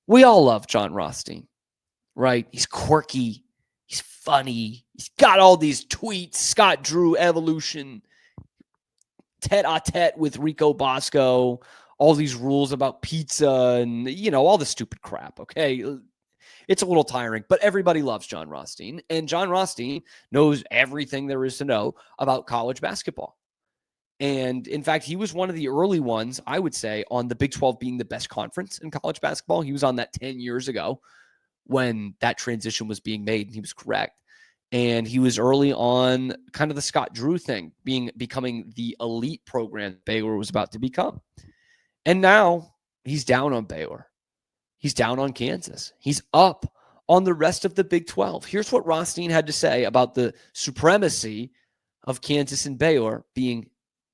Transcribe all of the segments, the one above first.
We all love John Rothstein, right? He's quirky. He's funny. He's got all these tweets, Scott Drew evolution, tete-a-tete with Rico Bosco, all these rules about pizza and, all the stupid crap, okay? It's a little tiring, but everybody loves John Rothstein, and John Rothstein knows everything there is to know about college basketball. And in fact, he was one of the early ones, I would say, on the Big 12 being the best conference in college basketball. He was on that 10 years ago when that transition was being made, and he was correct. And he was early on kind of the Scott Drew thing, becoming the elite program Baylor was about to become. And now he's down on Baylor. He's down on Kansas. He's up on the rest of the Big 12. Here's what Rothstein had to say about the supremacy of Kansas and Baylor being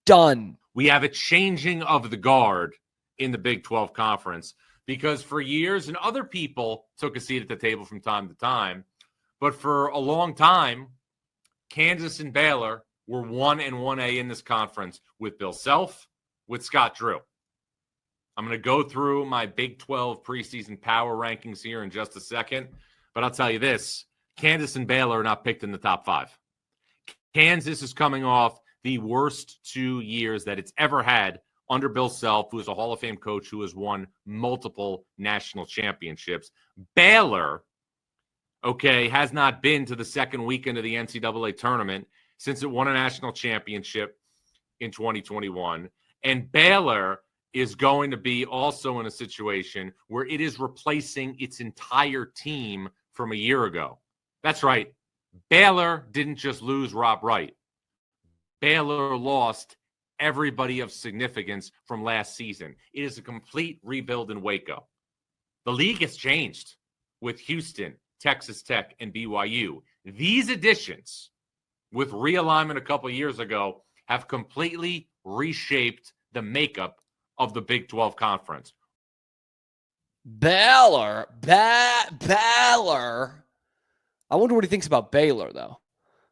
done. We have a changing of the guard in the Big 12 conference because for years, and other people took a seat at the table from time to time, but for a long time, Kansas and Baylor were 1 and 1A in this conference with Bill Self, with Scott Drew. I'm going to go through my Big 12 preseason power rankings here in just a second, but I'll tell you this, Kansas and Baylor are not picked in the top 5. Kansas is coming off the worst 2 years that it's ever had under Bill Self, who is a Hall of Fame coach who has won multiple national championships. Baylor, has not been to the second weekend of the NCAA tournament since it won a national championship in 2021. And Baylor is going to be also in a situation where it is replacing its entire team from a year ago. That's right. Baylor didn't just lose Rob Wright. Baylor lost everybody of significance from last season. It is a complete rebuild in Waco. The league has changed with Houston, Texas Tech, and BYU. These additions, with realignment a couple years ago, have completely reshaped the makeup of the Big 12 conference. Baylor. I wonder what he thinks about Baylor, though.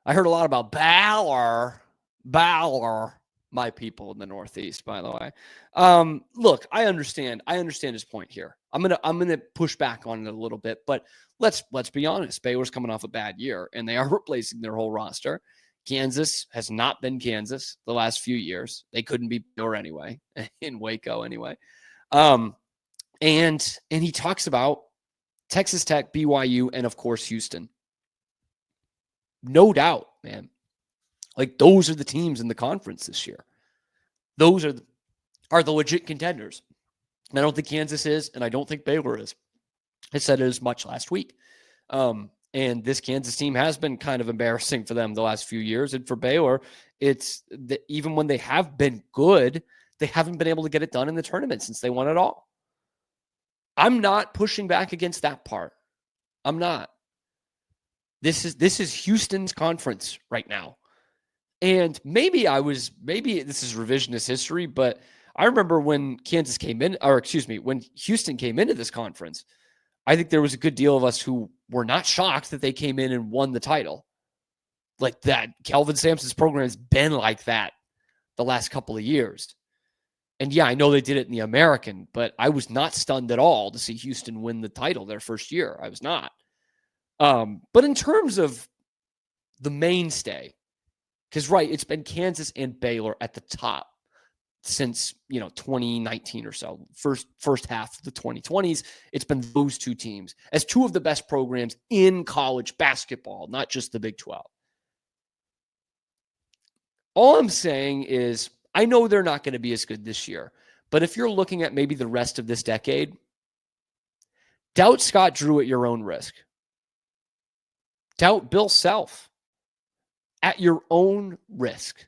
I heard a lot about Baylor, my people in the Northeast, by the way. Look, I understand his point here. I'm gonna push back on it a little bit, but let's be honest. Baylor's coming off a bad year, and they are replacing their whole roster. Kansas has not been Kansas the last few years. They couldn't be Baylor anyway, in Waco anyway. And he talks about Texas Tech, BYU, and of course Houston. No doubt, man. Like, those are the teams in the conference this year. Those are the legit contenders. I don't think Kansas is, and I don't think Baylor is. I said it as much last week. And this Kansas team has been kind of embarrassing for them the last few years. And for Baylor, it's even when they have been good, they haven't been able to get it done in the tournament since they won it all. I'm not pushing back against that part. I'm not. This is Houston's conference right now. And maybe this is revisionist history, but I remember when when Houston came into this conference, I think there was a good deal of us who were not shocked that they came in and won the title. Like that, Kelvin Sampson's program has been like that the last couple of years. And yeah, I know they did it in the American, but I was not stunned at all to see Houston win the title their first year. I was not. But in terms of the mainstay, because it's been Kansas and Baylor at the top since 2019 or so. First half of the 2020s, it's been those two teams as two of the best programs in college basketball, not just the Big 12. All I'm saying is, I know they're not going to be as good this year, but if you're looking at maybe the rest of this decade, doubt Scott Drew at your own risk. Doubt Bill Self at your own risk.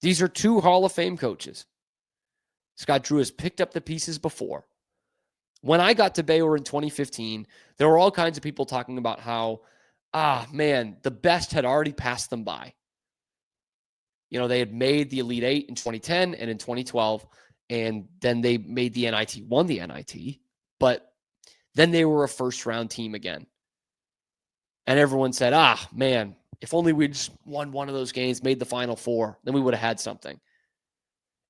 These are two Hall of Fame coaches. Scott Drew has picked up the pieces before. When I got to Baylor in 2015, there were all kinds of people talking about how, the best had already passed them by. They had made the Elite Eight in 2010 and in 2012, and then they made the NIT, won the NIT, but then they were a first-round team again. And everyone said, if only we just won one of those games, made the Final Four, then we would have had something.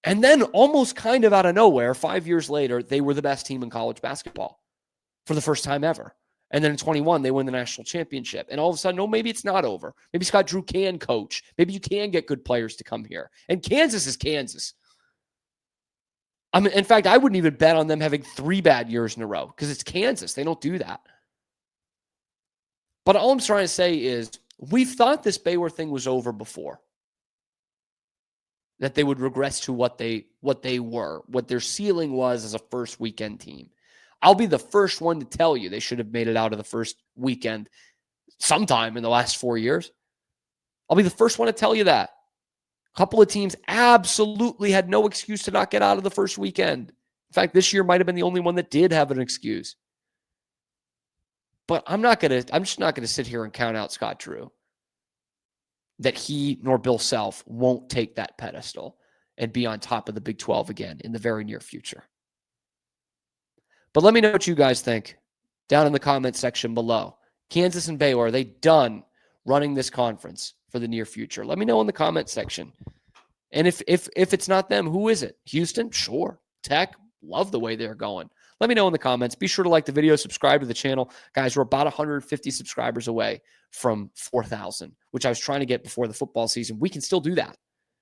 And then almost kind of out of nowhere, 5 years later, they were the best team in college basketball for the first time ever. And then in 21, they win the national championship. And all of a sudden, maybe it's not over. Maybe Scott Drew can coach. Maybe you can get good players to come here. And Kansas is Kansas. In fact, I wouldn't even bet on them having 3 bad years in a row because it's Kansas. They don't do that. But all I'm trying to say is we've thought this Baylor thing was over before. That they would regress to what they were, what their ceiling was as a first weekend team. I'll be the first one to tell you they should have made it out of the first weekend sometime in the last 4 years. I'll be the first one to tell you that. A couple of teams absolutely had no excuse to not get out of the first weekend. In fact, this year might have been the only one that did have an excuse. But I'm just not gonna sit here and count out Scott Drew. That he nor Bill Self won't take that pedestal and be on top of the Big 12 again in the very near future. But let me know what you guys think down in the comment section below. Kansas and Baylor, are they done running this conference for the near future? Let me know in the comment section. And if it's not them, who is it? Houston? Sure. Tech? Love the way they're going. Let me know in the comments. Be sure to like the video, subscribe to the channel. Guys, we're about 150 subscribers away from 4,000, which I was trying to get before the football season. We can still do that,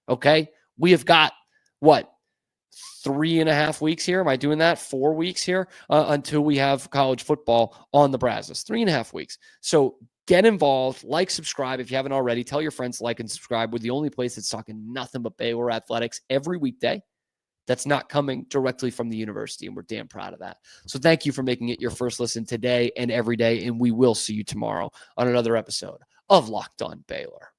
okay? We have got, 3.5 weeks here? Am I doing that? 4 weeks here until we have college football on the Brazos. 3.5 weeks. So get involved, like, subscribe if you haven't already. Tell your friends to like and subscribe. We're the only place that's talking nothing but Baylor athletics every weekday. That's not coming directly from the university, and we're damn proud of that. So thank you for making it your first listen today and every day, and we will see you tomorrow on another episode of Locked On Baylor.